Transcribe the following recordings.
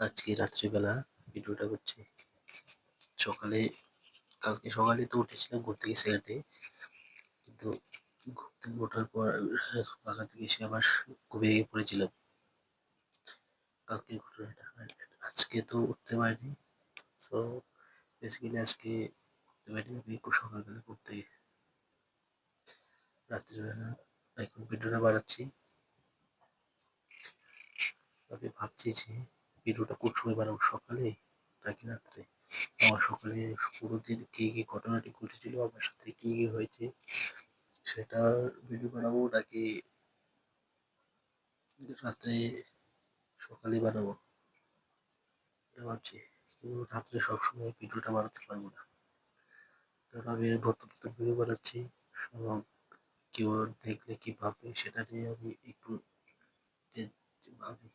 আজকে রাত্রিবেলা ভিডিওটা করছি। সকালে কালকে সকালে তো উঠেছিলাম ঘুম থেকে সেকেন্ডে, কিন্তু ঘুম থেকে ওঠার পর বাসা থেকে এসে আবার ঘুমিয়ে পড়েছিলাম। কালকে ঘটনাটা আজকে তো উঠতে পারিনি। সো বেসিক্যালি আজকে উঠতে পারিনি আমি একটু সকালবেলা ঘুম থেকে। রাত্রিবেলা এখন ভিডিওটা বানাচ্ছি। আমি ভাবছি যে ভিডিওটা কোন সময় বানাবো, সকালে নাকি রাত্রে। আমার সকালে পুরো দিন কি কি ঘটনাটি ঘটেছিল, আমার সাথে কি কি হয়েছে সেটার ভিডিও বানাবো, নাকি রাত্রে সকালে বানাবো এটা ভাবছি। কিন্তু রাত্রে সবসময় ভিডিওটা বানাতে পারবো না, কারণ আমি নতুন নতুন ভিডিও বানাচ্ছি। এবং কেউ দেখলে কি ভাববে সেটা নিয়ে আমি একটু ভাবি।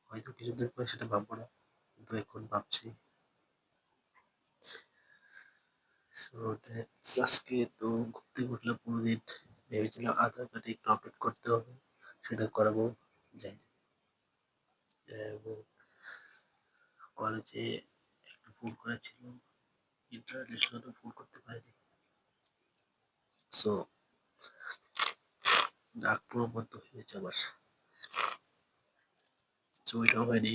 হয়তো কিছুদিন পরে সেটা ভাববো না, কিন্তু এখন ভাবছি। সো আজকে তো ঘুম থেকে উঠলাম, পুরোদিন ভেবেছিলাম আধার কার্ডে একটু আপডেট করতে হবে, সেটা করাবো যাই। এবং কলেজে একটু ফোন করা ছিল, ইন্টারনেটের জন্য ফোন করতে পারিনি। সো নাক পুরো বন্ধ হয়ে গেছে আমার। সো ওইটাও হয়নি।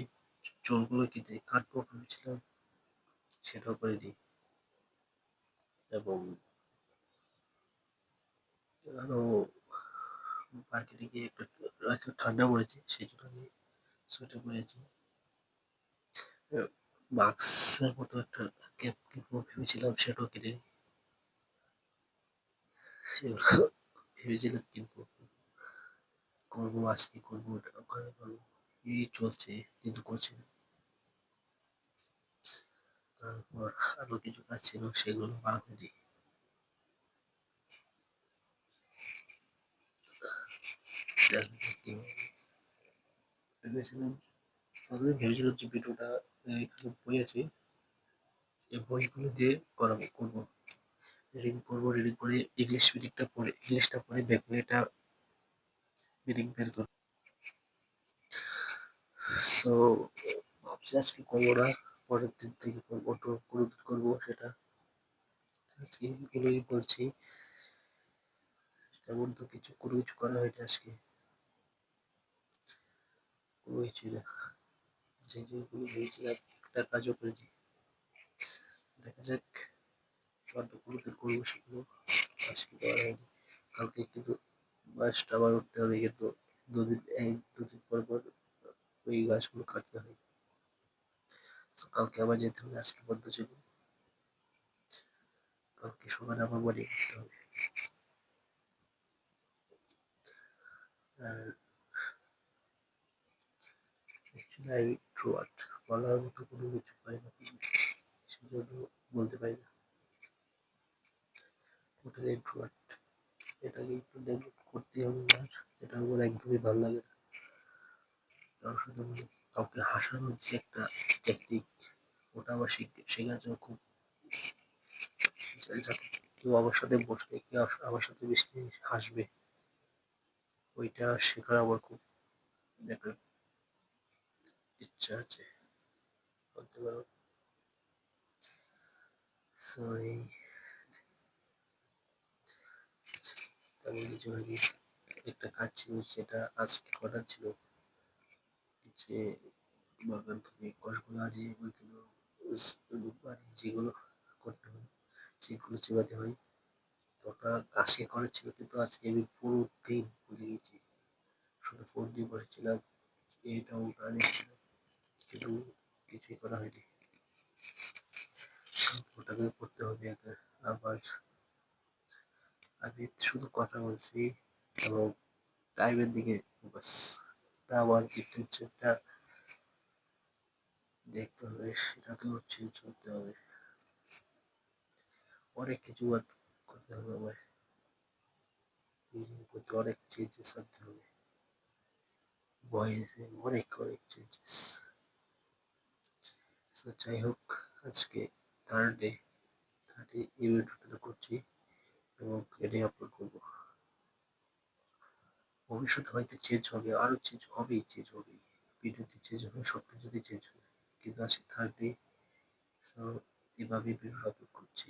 চুলগুলো কেটে কাটবো ভেবেছিলাম, সেটাও করিনি। এবং আরো মার্কেটে গিয়ে একটু ঠান্ডা পড়েছে, সেই জন্য আমি সোয়েটার পরেছি। মাস্কের মতো একটা ক্যাপ কিনবো ভেবেছিলাম, সেটাও কিনে সেগুলো ভেবেছিলাম কিনবো, করবো আজকে, করবো ওটা করে করবো, এই চলছে কিন্তু করছি না। তারপর আরো কিছু কাজ ছিল, সেগুলো করা হয়নি। ভেবেছিলাম প্রথমে ভেবেছিলাম যে ভিডিওটা এখানে বই আছে, এই বইগুলো দিয়ে করবো। রিডিং পড়বো, রিডিং পড়ে ইংলিশটা পড়ে ব্যাকগ্রাউন্ডটা মিনিং বের করবো। সো ভাবছি আজকে করবো না, পরের দিন থেকে করবো, কোনোদিন করবো সেটা। আজকে এগুলোই বলছি, তেমন তো কোনো কিছু করা হয়নি আজকে, কোনো কিছুই না। যে যেগুলো ভেবেছিলাম একটা কাজও করিনি। দেখা যাক, অন্য কোনোদিন করবো সেগুলো, আজকে করা হয়নি। কালকে কিন্তু মাছটা আবার উঠতে হবে, কিন্তু দুদিন পর পর ওই গাছগুলো কাটতে হয়। তো কালকে আবার যেতে হবে, আজকে বন্ধ ছিল। কালকে সকালে আবার বাড়ি করতে হবে। আর অ্যাকচুয়ালি আমি ইন্ট্রোভার্ট, বলার মতো কোনো কিছু পাই না, সেজন্য বলতে পারি না। টোটালি ইন্ট্রোভার্ট, এটাকে একটু ডেভেলপ করতে হবে। আর এটা আমার একদমই ভালো লাগে না। কারোর সাথে কাউকে হাসানোর যে একটা টেকনিক, ওটা আবার শেখার জন্য খুব, যাতে কেউ আমার সাথে বসলে, কেউ আমার সাথে বেশি হাসবে, ওইটা শেখার আমার খুব একটা ইচ্ছা আছে, বলতে পারো। সো এই তেমন কিছু হয়নি। একটা কাজ ছিল, সেটা আজকে করার ছিল, যে বাগান থেকে কষগুলো হারিয়ে ওইগুলো যেগুলো করতে হয় সেগুলো চেবাতে হয়। ওটা আজকে করার ছিল, কিন্তু আজকে আমি পুরো দিন ভুলে গেছি, শুধু ফোন দিয়ে বসেছিলাম, এটা ওটা দেখছিলাম, কিন্তু কিছুই করা হয়নি। ওটাকে করতে হবে আবার। আমি শুধু কথা বলছি এবং টাইমের দিকে ফোকাস, আমার ইন্টেনশনটা দেখতে হবে, সেটাকেও চেঞ্জ করতে হবে। অনেক কিছু করতে হবে আমার, নিজের প্রতি অনেক চেঞ্জেস আনতে হবে, ভয়েসে অনেক অনেক চেঞ্জেস। সো যাই হোক, আজকে থার্ডে, এই ভিডিওটা করছি এবং এটাই আপলোড করবো। ভবিষ্যতে হয়তো চেঞ্জ হবে, আরো চেঞ্জ হবেই, চেঞ্জ হবেই। ভিডিওতে চেঞ্জ হবে, সব কিছুতেই চেঞ্জ হবে। কিন্তু আজকে থার্ড ডে, সো এভাবেই ভিডিও আপলোড করছি।